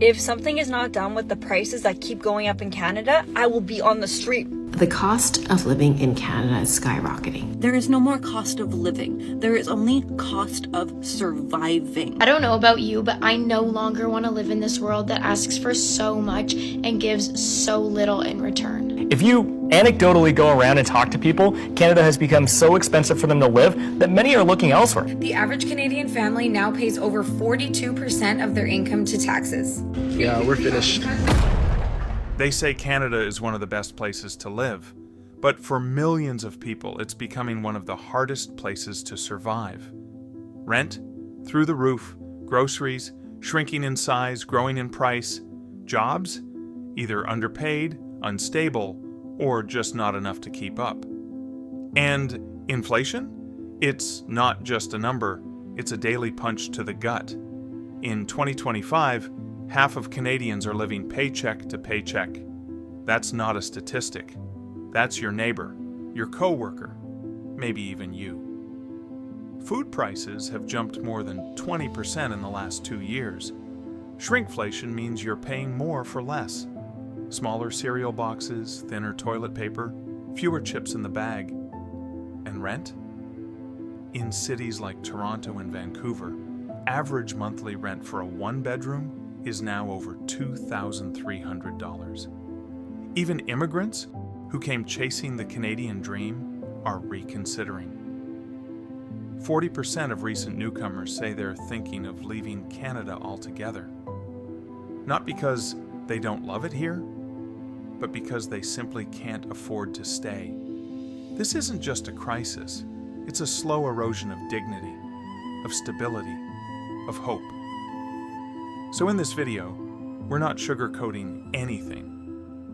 If something is not done with the prices that keep going up in Canada, I will be on the street. The cost of living in Canada is skyrocketing. There is no more cost of living. There is only cost of surviving. I don't know about you, but I no longer want to live in this world that asks for so much and gives so little in return. If you anecdotally go around and talk to people, Canada has become so expensive for them to live that many are looking elsewhere. The average Canadian family now pays over 42% of their income to taxes. Yeah, we're finished. They say Canada is one of the best places to live, but for millions of people, it's becoming one of the hardest places to survive. Rent, through the roof, groceries, shrinking in size, growing in price, jobs, either underpaid, unstable, or just not enough to keep up. And inflation? It's not just a number, it's a daily punch to the gut. In 2025, half of Canadians are living paycheck to paycheck. That's not a statistic. That's your neighbor, your coworker, maybe even you. Food prices have jumped more than 20% in the last 2 years. Shrinkflation means you're paying more for less. Smaller cereal boxes, thinner toilet paper, fewer chips in the bag. And rent? In cities like Toronto and Vancouver, average monthly rent for a one-bedroom is now over $2,300. Even immigrants who came chasing the Canadian dream are reconsidering. 40% of recent newcomers say they're thinking of leaving Canada altogether. Not because they don't love it here, but because they simply can't afford to stay. This isn't just a crisis, it's a slow erosion of dignity, of stability, of hope. So in this video, we're not sugarcoating anything.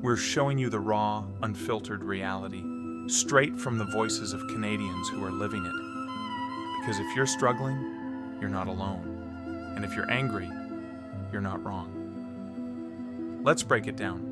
We're showing you the raw, unfiltered reality, straight from the voices of Canadians who are living it. Because if you're struggling, you're not alone. And if you're angry, you're not wrong. Let's break it down.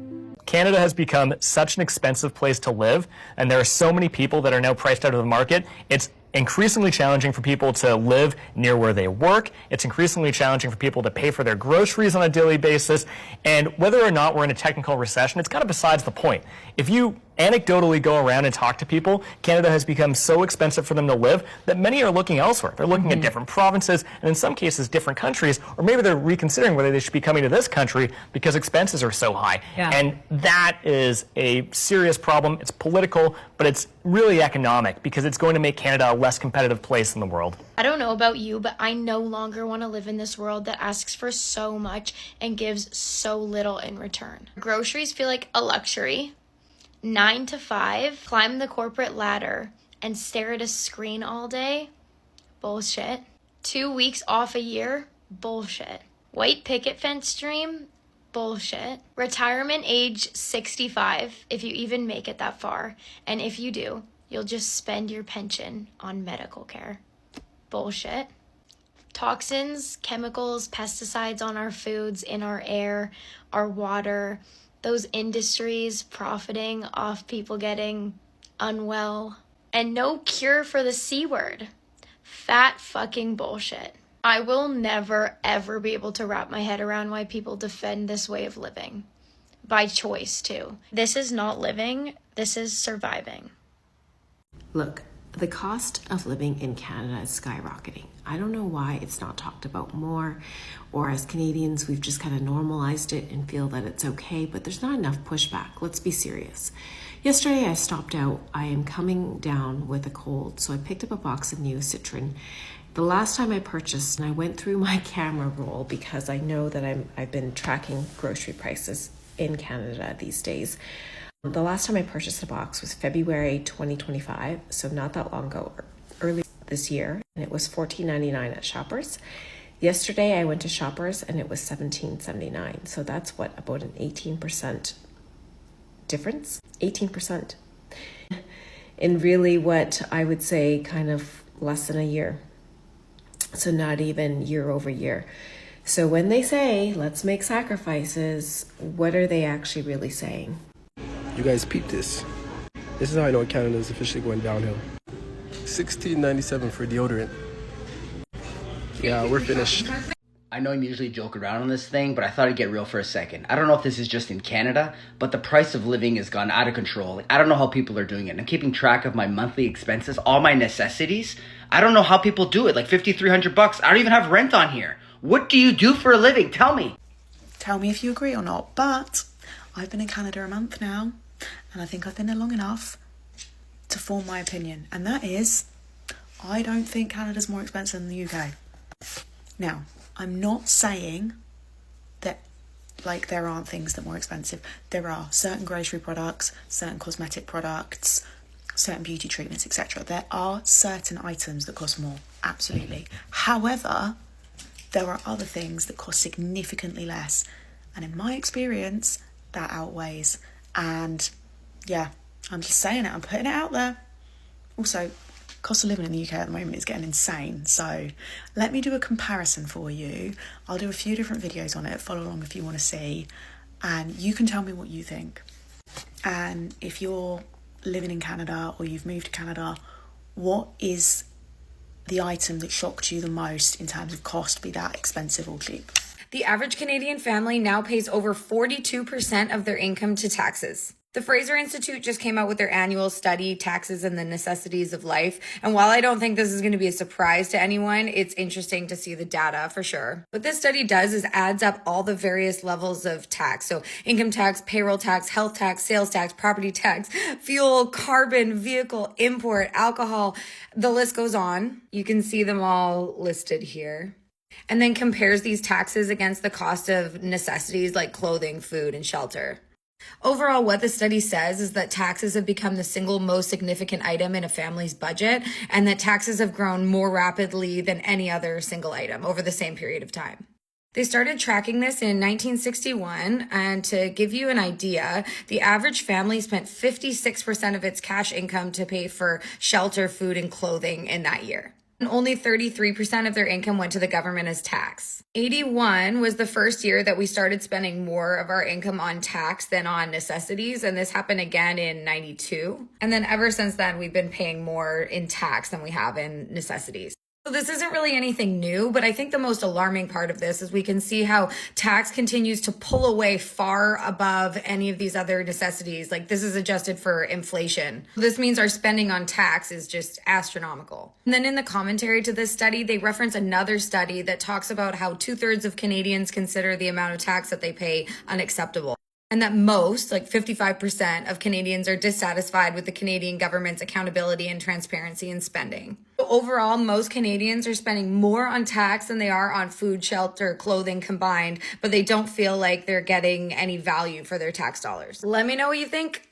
Canada has become such an expensive place to live, and there are so many people that are now priced out of the market. It's increasingly challenging for people to live near where they work. It's increasingly challenging for people to pay for their groceries on a daily basis. And whether or not we're in a technical recession, it's kind of besides the point. If you anecdotally go around and talk to people, Canada has become so expensive for them to live that many are looking elsewhere. They're looking at different provinces, and in some cases different countries, or maybe they're reconsidering whether they should be coming to this country because expenses are so high. Yeah. And that is a serious problem. It's political, but it's really economic because it's going to make Canada a less competitive place in the world. I don't know about you, but I no longer want to live in this world that asks for so much and gives so little in return. Groceries feel like a luxury. 9 to 5, climb the corporate ladder and stare at a screen all day? Bullshit. 2 weeks off a year? Bullshit. White picket fence dream? Bullshit. Retirement age 65, if you even make it that far. And if you do, you'll just spend your pension on medical care. Bullshit. Toxins, chemicals, pesticides on our foods, in our air, our water, those industries profiting off people getting unwell, and no cure for the C word. Fat fucking bullshit. I will never, ever be able to wrap my head around why people defend this way of living. By choice, too. This is not living, this is surviving. Look, the cost of living in Canada is skyrocketing. I don't know why it's not talked about more, or as Canadians, we've just kind of normalized it and feel that it's okay, but there's not enough pushback. Let's be serious. Yesterday, I stopped out. I am coming down with a cold, so I picked up a box of new Citron. The last time I purchased, and I went through my camera roll because I know that I've been tracking grocery prices in Canada these days. The last time I purchased a box was February 2025, so not that long ago, early this year, and it was $14.99 at Shoppers. Yesterday I went to Shoppers and it was $17.79, so that's what, about an 18% difference? 18%. In really what I would say kind of less than a year, so not even year over year. So when they say, let's make sacrifices, what are they actually really saying? You guys peep this. This is how I know Canada is officially going downhill. $16.97 for deodorant. Yeah, we're finished. I know I'm usually joke around on this thing, but I thought I'd get real for a second. I don't know if this is just in Canada, but the price of living has gone out of control. Like, I don't know how people are doing it. I'm keeping track of my monthly expenses, all my necessities. I don't know how people do it. Like $5,300. I don't even have rent on here. What do you do for a living? Tell me. Tell me if you agree or not, but I've been in Canada a month now, and I think I've been there long enough to form my opinion, and that is, I don't think Canada's more expensive than the UK. Now, I'm not saying that, like, there aren't things that are more expensive. There are certain grocery products, certain cosmetic products, certain beauty treatments, etc. There are certain items that cost more, absolutely. However, there are other things that cost significantly less. And in my experience, that outweighs. And yeah, I'm just saying it, I'm putting it out there. Also, cost of living in the UK at the moment is getting insane. So let me do a comparison for you. I'll do a few different videos on it. Follow along if you want to see. And you can tell me what you think. And if you're living in Canada or you've moved to Canada, what is the item that shocked you the most in terms of cost, be that expensive or cheap? The average Canadian family now pays over 42% of their income to taxes. The Fraser Institute just came out with their annual study, Taxes and the Necessities of Life. And while I don't think this is going to be a surprise to anyone, it's interesting to see the data for sure. What this study does is adds up all the various levels of tax. So income tax, payroll tax, health tax, sales tax, property tax, fuel, carbon, vehicle, import, alcohol. The list goes on. You can see them all listed here. And then compares these taxes against the cost of necessities like clothing, food, and shelter. Overall, what the study says is that taxes have become the single most significant item in a family's budget, and that taxes have grown more rapidly than any other single item over the same period of time. They started tracking this in 1961, and to give you an idea, the average family spent 56% of its cash income to pay for shelter, food, and clothing in that year. And only 33% of their income went to the government as tax. 81 was the first year that we started spending more of our income on tax than on necessities, and this happened again in 92. And then ever since then, we've been paying more in tax than we have in necessities. So this isn't really anything new, but I think the most alarming part of this is we can see how tax continues to pull away far above any of these other necessities. Like, this is adjusted for inflation. This means our spending on tax is just astronomical. And then in the commentary to this study, they reference another study that talks about how 2/3 of Canadians consider the amount of tax that they pay unacceptable. And that most, like 55% of Canadians, are dissatisfied with the Canadian government's accountability and transparency in spending. So overall, most Canadians are spending more on tax than they are on food, shelter, clothing combined, but they don't feel like they're getting any value for their tax dollars. Let me know what you think.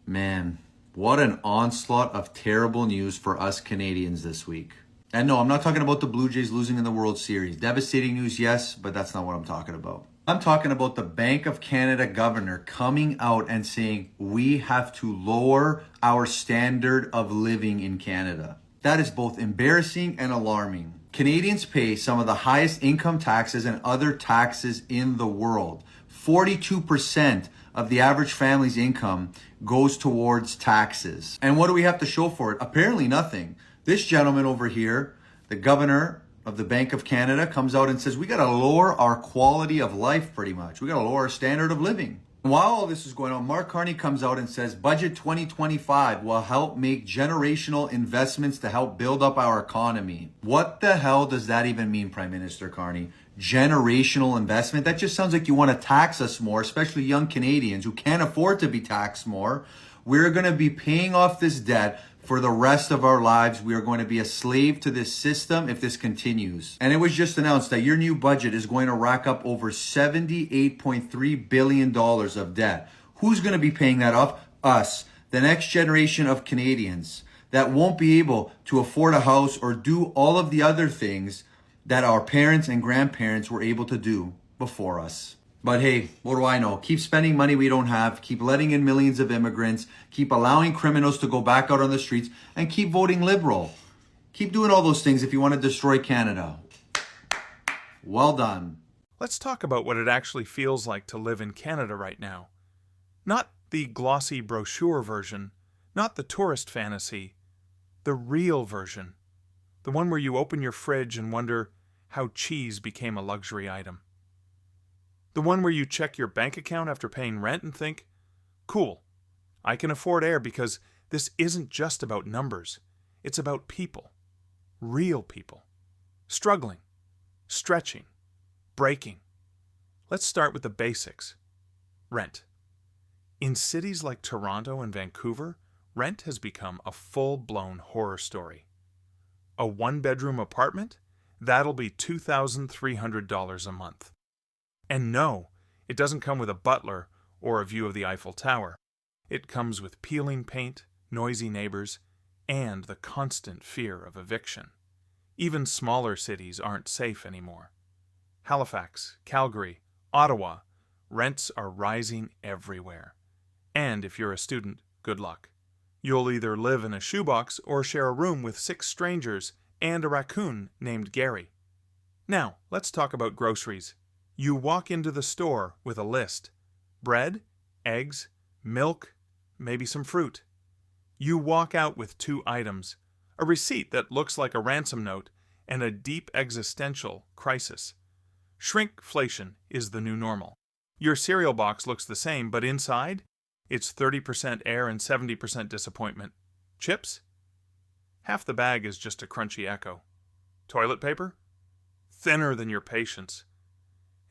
Man, what an onslaught of terrible news for us Canadians this week. And no, I'm not talking about the Blue Jays losing in the World Series. Devastating news, yes, but that's not what I'm talking about. I'm talking about the Bank of Canada governor coming out and saying we have to lower our standard of living in Canada. That is both embarrassing and alarming. Canadians pay some of the highest income taxes and other taxes in the world. 42% of the average family's income goes towards taxes. And what do we have to show for it? Apparently nothing. This gentleman over here, the governor of the Bank of Canada, comes out and says we got to lower our quality of life pretty much. We got to lower our standard of living. While all this is going on, Mark Carney comes out and says Budget 2025 will help make generational investments to help build up our economy. What the hell does that even mean, Prime Minister Carney? Generational investment? That just sounds like you want to tax us more, especially young Canadians who can't afford to be taxed more. We're going to be paying off this debt for the rest of our lives. We are going to be a slave to this system if this continues. And it was just announced that your new budget is going to rack up over $78.3 billion of debt. Who's going to be paying that off? Us, the next generation of Canadians that won't be able to afford a house or do all of the other things that our parents and grandparents were able to do before us. But hey, what do I know? Keep spending money we don't have, keep letting in millions of immigrants, keep allowing criminals to go back out on the streets, and keep voting Liberal. Keep doing all those things if you want to destroy Canada. Well done. Let's talk about what it actually feels like to live in Canada right now. Not the glossy brochure version, not the tourist fantasy, the real version. The one where you open your fridge and wonder, how cheese became a luxury item. The one where you check your bank account after paying rent and think, cool, I can afford air because this isn't just about numbers. It's about people, real people, struggling, stretching, breaking. Let's start with the basics. Rent. In cities like Toronto and Vancouver, rent has become a full-blown horror story. A one-bedroom apartment? That'll be $2,300 a month. And no, it doesn't come with a butler or a view of the Eiffel Tower. It comes with peeling paint, noisy neighbors, and the constant fear of eviction. Even smaller cities aren't safe anymore. Halifax, Calgary, Ottawa, rents are rising everywhere. And if you're a student, good luck. You'll either live in a shoebox or share a room with 6 strangers and a raccoon named Gary. Now, let's talk about groceries. You walk into the store with a list. Bread, eggs, milk, maybe some fruit. You walk out with 2 items, a receipt that looks like a ransom note, and a deep existential crisis. Shrinkflation is the new normal. Your cereal box looks the same, but inside, it's 30% air and 70% disappointment. Chips? Half the bag is just a crunchy echo. Toilet paper? Thinner than your patience.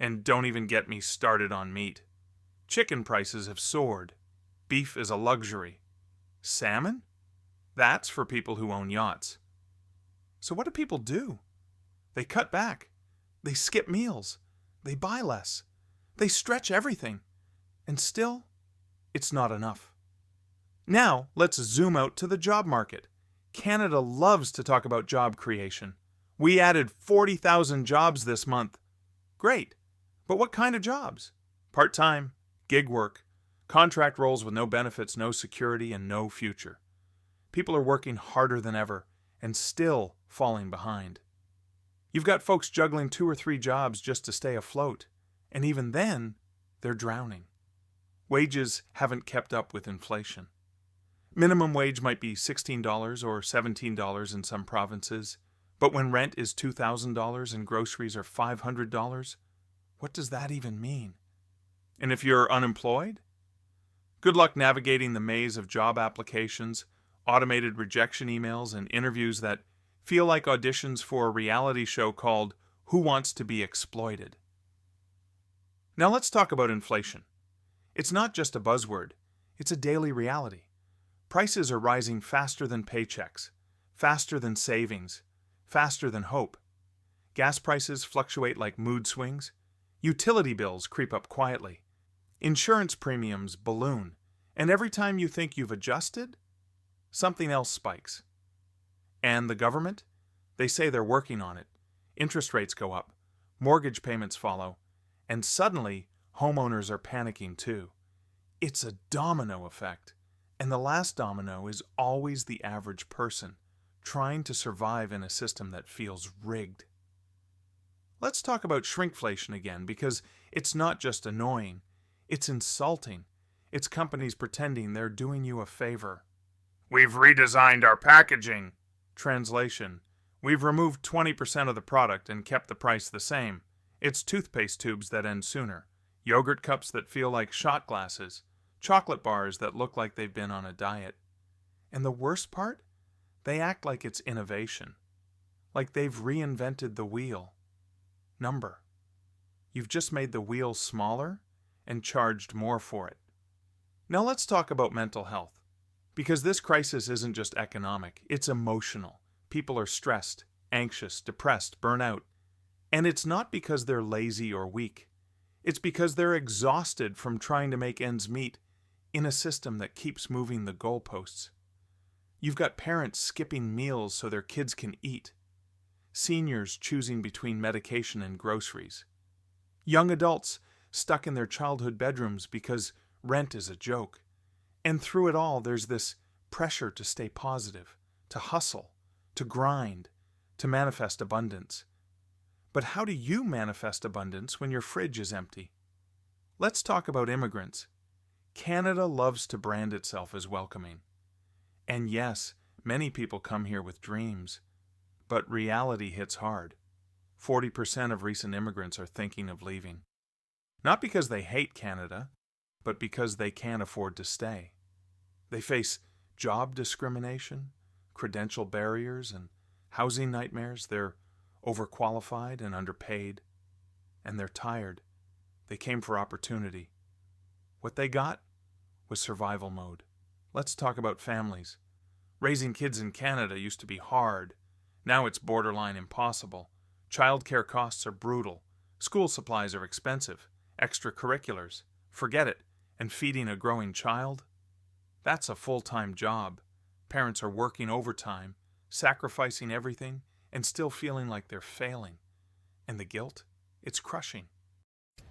And don't even get me started on meat. Chicken prices have soared. Beef is a luxury. Salmon? That's for people who own yachts. So what do people do? They cut back. They skip meals. They buy less. They stretch everything. And still, it's not enough. Now, let's zoom out to the job market. Canada loves to talk about job creation. We added 40,000 jobs this month. Great. But what kind of jobs? Part-time, gig work, contract roles with no benefits, no security, and no future. People are working harder than ever and still falling behind. You've got folks juggling 2 or 3 jobs just to stay afloat, and even then, they're drowning. Wages haven't kept up with inflation. Minimum wage might be $16 or $17 in some provinces, but when rent is $2,000 and groceries are $500, what does that even mean? And if you're unemployed? Good luck navigating the maze of job applications, automated rejection emails, and interviews that feel like auditions for a reality show called Who Wants to Be Exploited? Now let's talk about inflation. It's not just a buzzword, it's a daily reality. Prices are rising faster than paychecks, faster than savings, faster than hope. Gas prices fluctuate like mood swings. Utility bills creep up quietly. Insurance premiums balloon. And every time you think you've adjusted, something else spikes. And the government? They say they're working on it. Interest rates go up. Mortgage payments follow. And suddenly, homeowners are panicking too. It's a domino effect. And the last domino is always the average person, trying to survive in a system that feels rigged. Let's talk about shrinkflation again, because it's not just annoying, it's insulting. It's companies pretending they're doing you a favor. We've redesigned our packaging. Translation: we've removed 20% of the product and kept the price the same. It's toothpaste tubes that end sooner, yogurt cups that feel like shot glasses, chocolate bars that look like they've been on a diet. And the worst part? They act like it's innovation, like they've reinvented the wheel. Number. You've just made the wheel smaller and charged more for it. Now let's talk about mental health, because this crisis isn't just economic, it's emotional. People are stressed, anxious, depressed, burnout. And it's not because they're lazy or weak. It's because they're exhausted from trying to make ends meet in a system that keeps moving the goalposts. You've got parents skipping meals so their kids can eat. Seniors choosing between medication and groceries. Young adults stuck in their childhood bedrooms because rent is a joke. And through it all, there's this pressure to stay positive, to hustle, to grind, to manifest abundance. But how do you manifest abundance when your fridge is empty? Let's talk about immigrants. Canada loves to brand itself as welcoming. And yes, many people come here with dreams. But reality hits hard. 40% of recent immigrants are thinking of leaving. Not because they hate Canada, but because they can't afford to stay. They face job discrimination, credential barriers, and housing nightmares. They're overqualified and underpaid, and they're tired. They came for opportunity. What they got was survival mode. Let's talk about families. Raising kids in Canada used to be hard. Now it's borderline impossible. Childcare costs are brutal. School supplies are expensive. Extracurriculars, forget it. And feeding a growing child? That's a full-time job. Parents are working overtime, sacrificing everything, and still feeling like they're failing. And the guilt? It's crushing.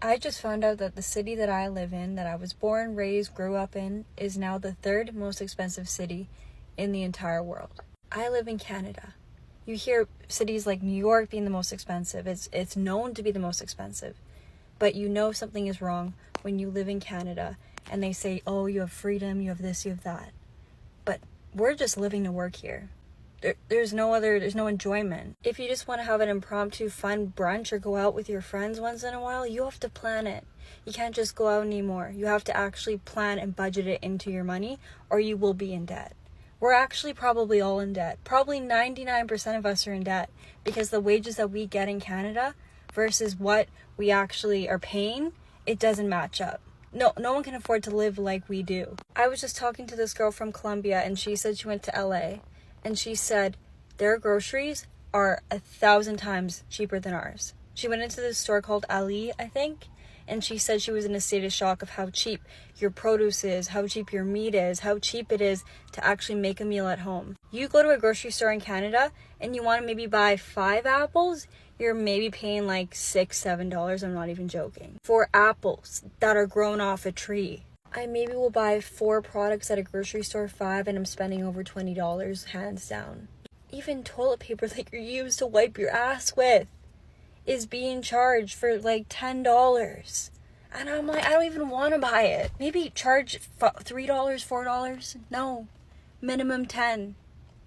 I just found out that the city that I live in, that I was born, raised, grew up in, is now the third most expensive city in the entire world. I live in Canada. You hear cities like New York being the most expensive. It's known to be the most expensive. But you know something is wrong when you live in Canada and they say, oh, you have freedom, you have this, you have that. But we're just living to work here. There's no enjoyment. If you just want to have an impromptu fun brunch or go out with your friends once in a while, you have to plan it. You can't just go out anymore. You have to actually plan and budget it into your money or you will be in debt. We're actually probably all in debt. Probably 99% of us are in debt because the wages that we get in Canada versus what we actually are paying, it doesn't match up. No one can afford to live like we do. I was just talking to this girl from Colombia and she said she went to LA and she said their groceries are 1,000 times cheaper than ours. She went into this store called Ali, I think, and she said she was in a state of shock of how cheap your produce is, how cheap your meat is, how cheap it is to actually make a meal at home. You go to a grocery store in Canada and you want to maybe buy 5 apples, you're maybe paying like $6-7, I'm not even joking, for apples that are grown off a tree. I maybe will buy 4 products at a grocery store, 5, and I'm spending over $20 hands down. Even toilet paper that you use to wipe your ass with is being charged for like $10. And I'm like, I don't even want to buy it. Maybe charge $3, $4. No, minimum 10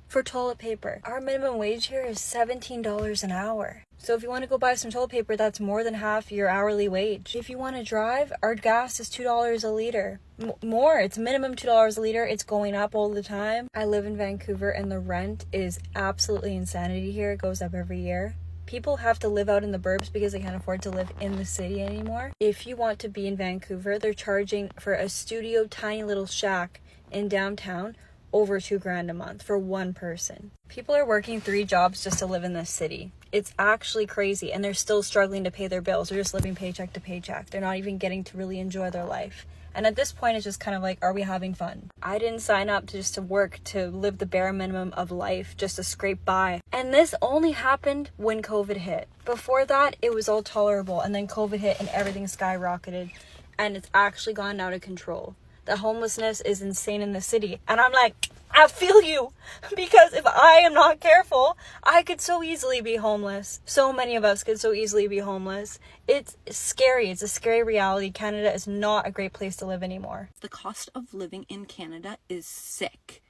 for toilet paper. Our minimum wage here is $17 an hour. So if you want to go buy some toilet paper, that's more than half your hourly wage. If you want to drive, our gas is $2 a liter. More, it's minimum $2 a liter. It's going up all the time. I live in Vancouver and the rent is absolutely insanity here. It goes up every year. People have to live out in the burbs because they can't afford to live in the city anymore. If you want to be in Vancouver, they're charging for a studio tiny little shack in downtown over $2,000 a month for one person. People are working 3 jobs just to live in this city. It's actually crazy, and they're still struggling to pay their bills. They're just living paycheck to paycheck. They're not even getting to really enjoy their life. And at this point, it's just kind of like, are we having fun? I didn't sign up to work to live the bare minimum of life, just to scrape by. And this only happened when COVID hit. Before that, it was all tolerable, and then COVID hit and everything skyrocketed, and it's actually gone out of control. The homelessness is insane in the city. And I'm like, I feel you, because if I am not careful, I could so easily be homeless. So many of us could so easily be homeless. It's scary. It's a scary reality. Canada is not a great place to live anymore. The cost of living in Canada is sick.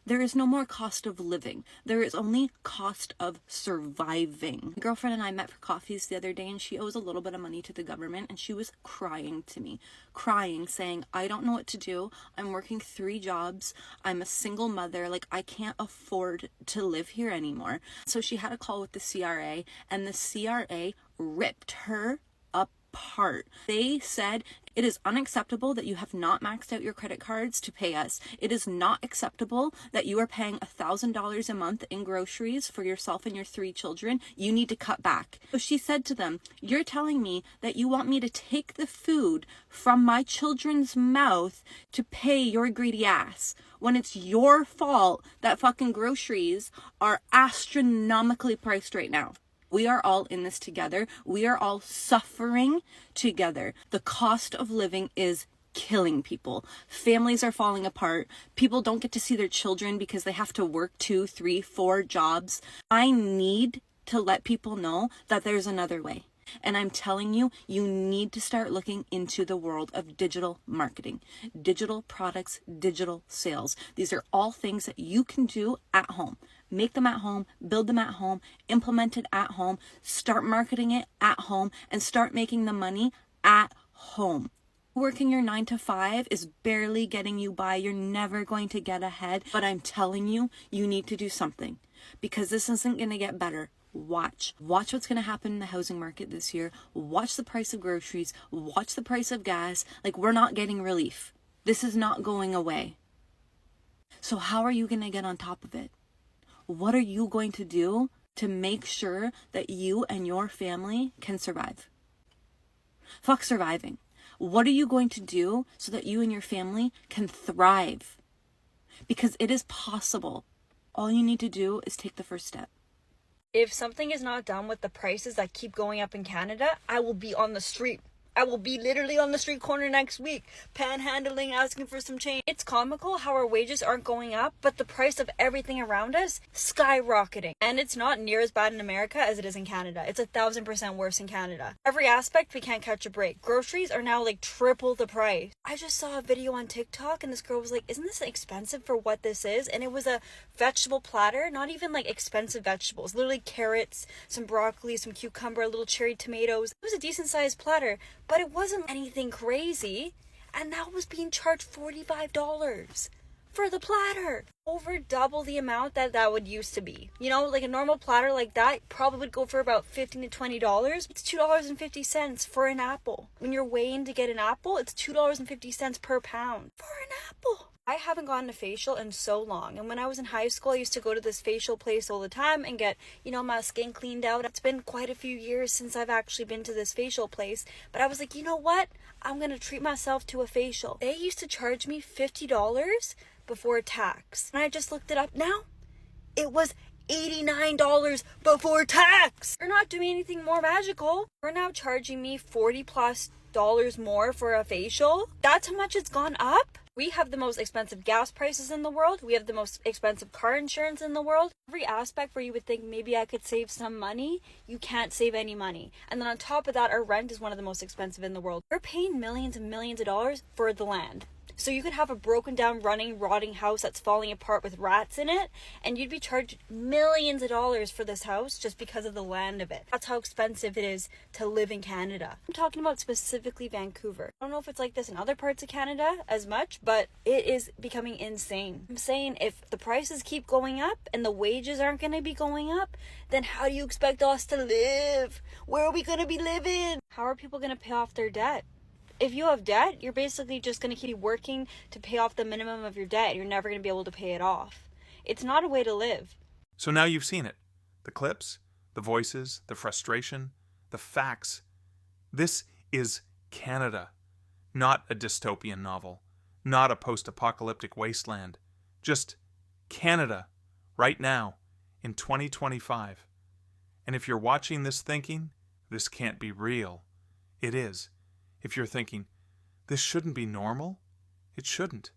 There is no more cost of living. There is only cost of surviving. My girlfriend and I met for coffees the other day, and she owes a little bit of money to the government, and she was crying to me, saying, I don't know what to do. I'm working 3 jobs. I'm a single mother. Like, I can't afford to live here anymore. So she had a call with the CRA, and the CRA ripped her apart. They said, it is unacceptable that you have not maxed out your credit cards to pay us. It is not acceptable that you are paying $1,000 a month in groceries for yourself and your 3 children. You need to cut back. So she said to them, you're telling me that you want me to take the food from my children's mouth to pay your greedy ass, when it's your fault that fucking groceries are astronomically priced right now. We are all in this together. We are all suffering together. The cost of living is killing people. Families are falling apart. People don't get to see their children because they have to work 2, 3, 4 jobs. I need to let people know that there's another way. And I'm telling you, you need to start looking into the world of digital marketing, digital products, digital sales. These are all things that you can do at home. Make them at home, build them at home, implement it at home, start marketing it at home, and start making the money at home. Working your 9 to 5 is barely getting you by. You're never going to get ahead, but I'm telling you, you need to do something because this isn't going to get better. Watch what's going to happen in the housing market this year. Watch the price of groceries, watch the price of gas. Like, we're not getting relief. This is not going away. So how are you going to get on top of it? What are you going to do to make sure that you and your family can survive? Fuck surviving. What are you going to do so that you and your family can thrive? Because it is possible. All you need to do is take the first step. If something is not done with the prices that keep going up in Canada, I will be on the street. I will be literally on the street corner next week, panhandling, asking for some change. It's comical how our wages aren't going up, but the price of everything around us skyrocketing. And it's not near as bad in America as it is in Canada. It's 1,000% worse in Canada. Every aspect, we can't catch a break. Groceries are now like triple the price. I just saw a video on TikTok and this girl was like, isn't this expensive for what this is? And it was a vegetable platter, not even like expensive vegetables, literally carrots, some broccoli, some cucumber, a little cherry tomatoes. It was a decent sized platter. But it wasn't anything crazy, and that was being charged $45 for the platter. Over double the amount that would used to be. You know, like a normal platter like that probably would go for about $15 to $20. It's $2.50 for an apple. When you're weighing to get an apple, it's $2.50 per pound for an apple. I haven't gotten a facial in so long, and when I was in high school I used to go to this facial place all the time and get, you know, my skin cleaned out. It's been quite a few years since I've actually been to this facial place, but I was like, you know what, I'm gonna treat myself to a facial. They used to charge me $50 before tax, and I just looked it up now. It was $89 before tax. They're not doing anything more magical. They're now charging me $40+ more for a facial. That's how much it's gone up. We have the most expensive gas prices in the world. We have the most expensive car insurance in the world. Every aspect where you would think maybe I could save some money, you can't save any money. And then on top of that, our rent is one of the most expensive in the world. We're paying millions and millions of dollars for the land. So you could have a broken down, running, rotting house that's falling apart with rats in it, and you'd be charged millions of dollars for this house just because of the land of it. That's how expensive it is to live in Canada. I'm talking about specifically Vancouver. I don't know if it's like this in other parts of Canada as much, but it is becoming insane. I'm saying if the prices keep going up and the wages aren't going to be going up, then how do you expect us to live? Where are we going to be living? How are people going to pay off their debt? If you have debt, you're basically just going to keep working to pay off the minimum of your debt. You're never going to be able to pay it off. It's not a way to live. So now you've seen it. The clips, the voices, the frustration, the facts. This is Canada, not a dystopian novel, not a post-apocalyptic wasteland. Just Canada, right now, in 2025. And if you're watching this thinking, this can't be real, it is. If you're thinking, this shouldn't be normal, it shouldn't.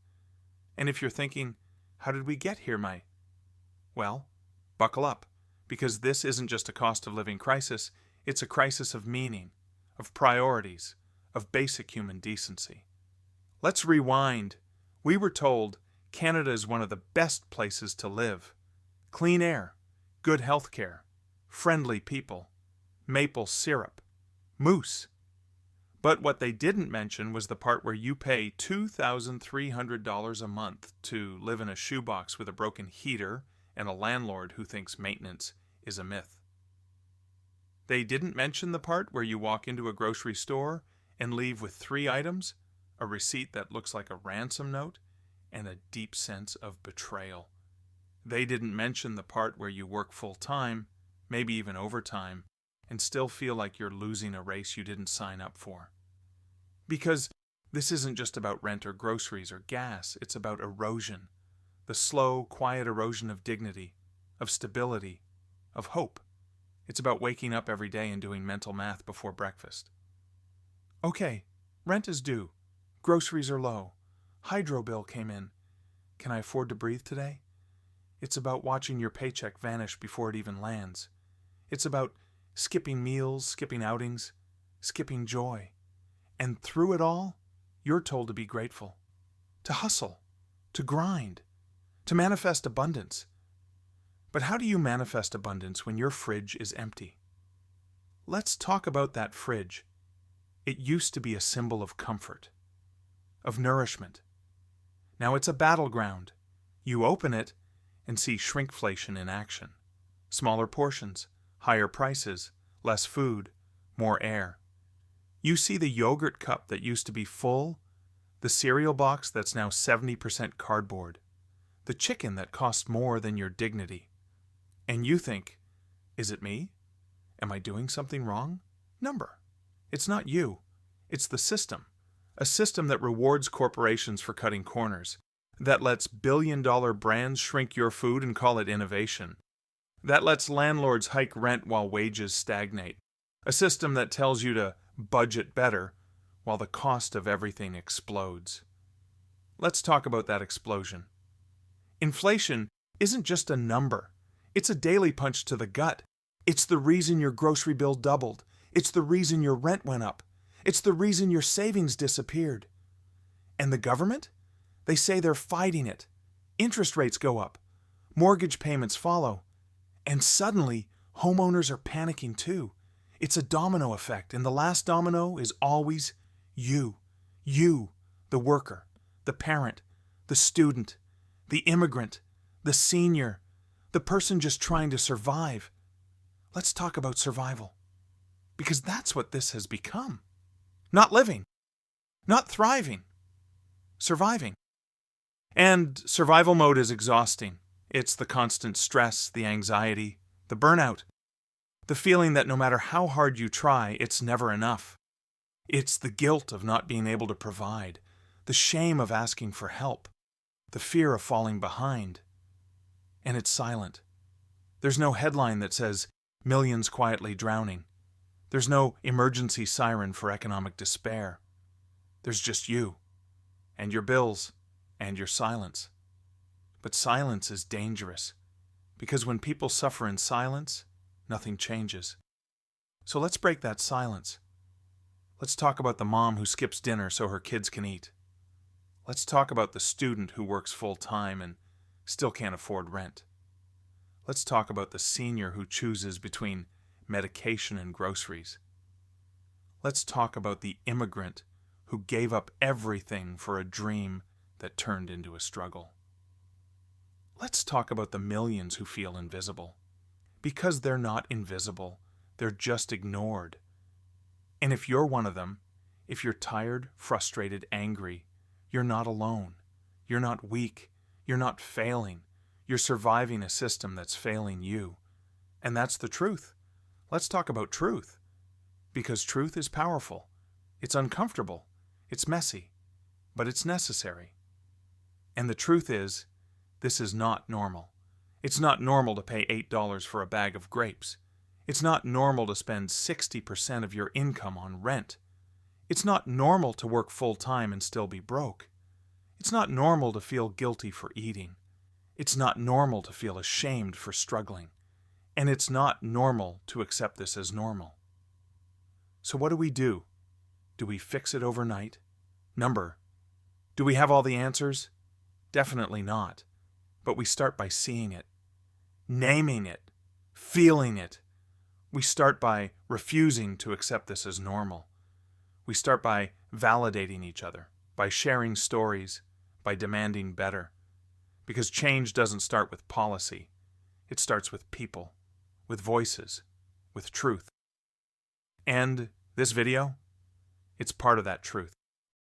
And if you're thinking, how did we get here, Mike? Well, buckle up, because this isn't just a cost of living crisis, it's a crisis of meaning, of priorities, of basic human decency. Let's rewind. We were told Canada is one of the best places to live. Clean air, good health care, friendly people, maple syrup, moose. But what they didn't mention was the part where you pay $2,300 a month to live in a shoebox with a broken heater and a landlord who thinks maintenance is a myth. They didn't mention the part where you walk into a grocery store and leave with 3 items, a receipt that looks like a ransom note, and a deep sense of betrayal. They didn't mention the part where you work full-time, maybe even overtime, and still feel like you're losing a race you didn't sign up for. Because this isn't just about rent or groceries or gas, it's about erosion. The slow, quiet erosion of dignity, of stability, of hope. It's about waking up every day and doing mental math before breakfast. Okay, rent is due. Groceries are low. Hydro bill came in. Can I afford to breathe today? It's about watching your paycheck vanish before it even lands. It's about skipping meals, skipping outings, skipping joy. And through it all, you're told to be grateful, to hustle, to grind, to manifest abundance. But how do you manifest abundance when your fridge is empty? Let's talk about that fridge. It used to be a symbol of comfort, of nourishment. Now it's a battleground. You open it and see shrinkflation in action. Smaller portions, higher prices, less food, more air. You see the yogurt cup that used to be full, the cereal box that's now 70% cardboard, the chicken that costs more than your dignity. And you think, is it me? Am I doing something wrong? Number. It's not you. It's the system. A system that rewards corporations for cutting corners, that lets billion-dollar brands shrink your food and call it innovation, that lets landlords hike rent while wages stagnate, a system that tells you to budget better while the cost of everything explodes. Let's talk about that explosion. Inflation isn't just a number. It's a daily punch to the gut. It's the reason your grocery bill doubled. It's the reason your rent went up. It's the reason your savings disappeared. And the government? They say they're fighting it. Interest rates go up. Mortgage payments follow. And suddenly, homeowners are panicking too. It's a domino effect, and the last domino is always you. You, the worker, the parent, the student, the immigrant, the senior, the person just trying to survive. Let's talk about survival. Because that's what this has become. Not living. Not thriving. Surviving. And survival mode is exhausting. It's the constant stress, the anxiety, the burnout. The feeling that no matter how hard you try, it's never enough. It's the guilt of not being able to provide, the shame of asking for help, the fear of falling behind. And it's silent. There's no headline that says, millions quietly drowning. There's no emergency siren for economic despair. There's just you, and your bills, and your silence. But silence is dangerous, because when people suffer in silence, nothing changes. So let's break that silence. Let's talk about the mom who skips dinner so her kids can eat. Let's talk about the student who works full-time and still can't afford rent. Let's talk about the senior who chooses between medication and groceries. Let's talk about the immigrant who gave up everything for a dream that turned into a struggle. Let's talk about the millions who feel invisible. Because they're not invisible, they're just ignored. And if you're one of them, if you're tired, frustrated, angry, you're not alone. You're not weak. You're not failing. You're surviving a system that's failing you. And that's the truth. Let's talk about truth. Because truth is powerful. It's uncomfortable. It's messy. But it's necessary. And the truth is, this is not normal. It's not normal to pay $8 for a bag of grapes. It's not normal to spend 60% of your income on rent. It's not normal to work full-time and still be broke. It's not normal to feel guilty for eating. It's not normal to feel ashamed for struggling. And it's not normal to accept this as normal. So what do? Do we fix it overnight? Number. Do we have all the answers? Definitely not. But we start by seeing it, naming it, feeling it. We start by refusing to accept this as normal. We start by validating each other, by sharing stories, by demanding better. Because change doesn't start with policy. It starts with people, with voices, with truth. And this video, it's part of that truth.